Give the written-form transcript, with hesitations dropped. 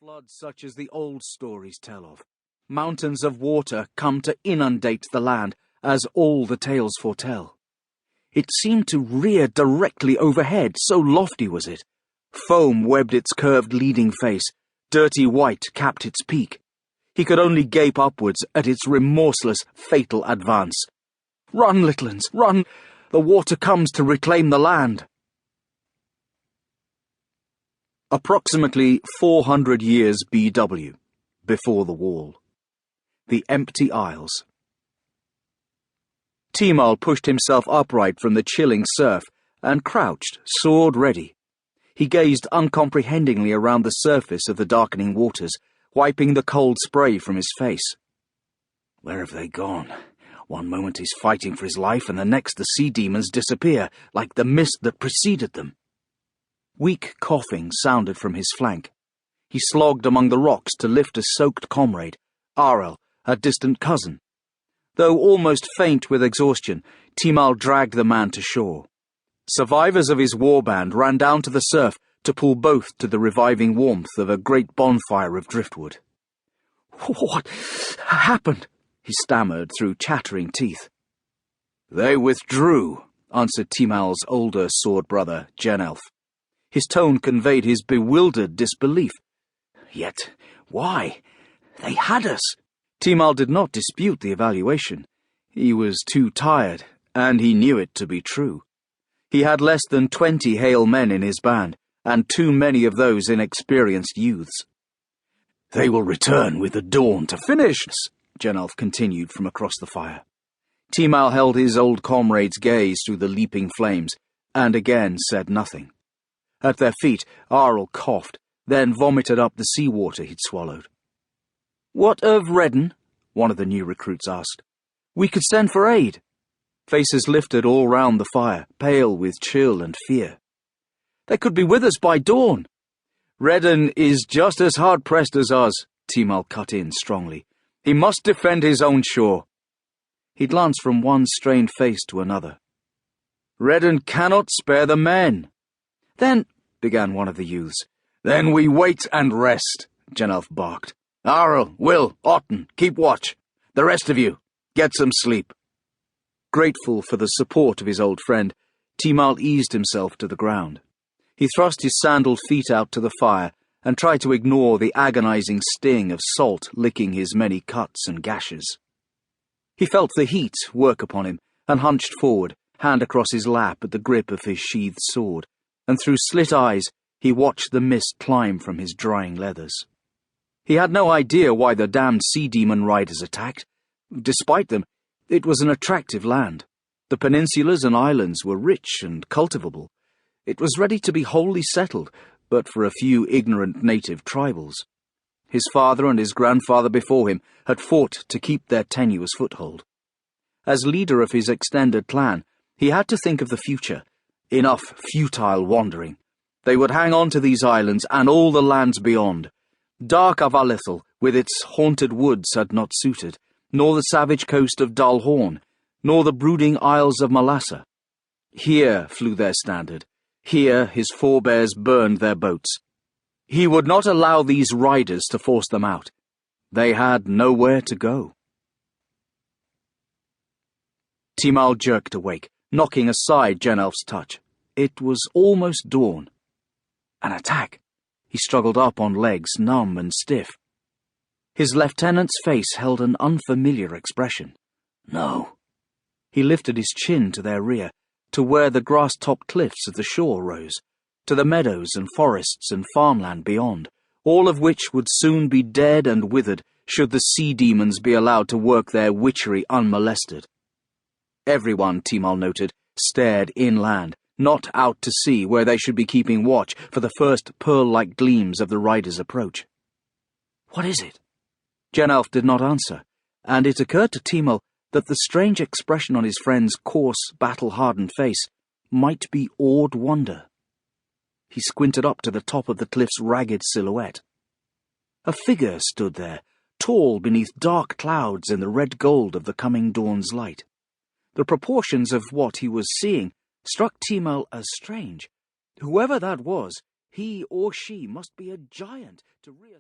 floods such as the old stories tell of. Mountains of water come to inundate the land, as all the tales foretell. It seemed to rear directly overhead, so lofty was it. Foam webbed its curved leading face, dirty white capped its peak. He could only gape upwards at its remorseless, fatal advance. "Run, littlins, run! The water comes to reclaim the land!" Approximately 400 years BW, before the wall. The Empty Isles. Timal pushed himself upright from the chilling surf and crouched, sword ready. He gazed uncomprehendingly around the surface of the darkening waters, wiping the cold spray from his face. Where have they gone? One moment he's fighting for his life, and the next the sea demons disappear, like the mist that preceded them. Weak coughing sounded from his flank. He slogged among the rocks to lift a soaked comrade, Arel, a distant cousin. Though almost faint with exhaustion, Timal dragged the man to shore. Survivors of his warband ran down to the surf to pull both to the reviving warmth of a great bonfire of driftwood. "What happened?" he stammered through chattering teeth. "They withdrew," answered Timal's older sword brother, Genelf. His tone conveyed his bewildered disbelief. Yet, why? They had us. Timal did not dispute the evaluation. He was too tired, and he knew it to be true. He had less than 20 hale men in his band, and too many of those inexperienced youths. "They will return with the dawn to finish us," Genelf continued from across the fire. Timal held his old comrade's gaze through the leaping flames, and again said nothing. At their feet, Arel coughed, then vomited up the seawater he'd swallowed. "What of Redden?" one of the new recruits asked. "We could send for aid." Faces lifted all round the fire, pale with chill and fear. "They could be with us by dawn." "Redden is just as hard-pressed as us," Timal cut in strongly. "He must defend his own shore." He glanced from one strained face to another. "Redden cannot spare the men." "Then," began one of the youths. "Then we wait and rest," Genelf barked. "Arel, Will, Otten, keep watch. The rest of you, get some sleep." Grateful for the support of his old friend, Timal eased himself to the ground. He thrust his sandaled feet out to the fire and tried to ignore the agonizing sting of salt licking his many cuts and gashes. He felt the heat work upon him and hunched forward, hand across his lap at the grip of his sheathed sword, and through slit eyes he watched the mist climb from his drying leathers. He had no idea why the damned sea demon riders attacked. Despite them, it was an attractive land. The peninsulas and islands were rich and cultivable. It was ready to be wholly settled, but for a few ignorant native tribals. His father and his grandfather before him had fought to keep their tenuous foothold. As leader of his extended clan, he had to think of the future. Enough futile wandering. They would hang on to these islands and all the lands beyond. Dark Avalithal, with its haunted woods, had not suited, nor the savage coast of Dalhorn, nor the brooding isles of Malasa. Here flew their standard. Here his forebears burned their boats. He would not allow these riders to force them out. They had nowhere to go. Timal jerked awake, knocking aside Genelf's touch. It was almost dawn. An attack. He struggled up on legs, numb and stiff. His lieutenant's face held an unfamiliar expression. No. He lifted his chin to their rear, to where the grass-topped cliffs of the shore rose, to the meadows and forests and farmland beyond, all of which would soon be dead and withered should the sea demons be allowed to work their witchery unmolested. Everyone, Timal noted, stared inland, not out to sea where they should be keeping watch for the first pearl-like gleams of the rider's approach. "What is it?" Genelf did not answer, and it occurred to Timal that the strange expression on his friend's coarse, battle-hardened face might be awed wonder. He squinted up to the top of the cliff's ragged silhouette. A figure stood there, tall beneath dark clouds in the red gold of the coming dawn's light. The proportions of what he was seeing struck Timal as strange. Whoever that was, he or she must be a giant to rear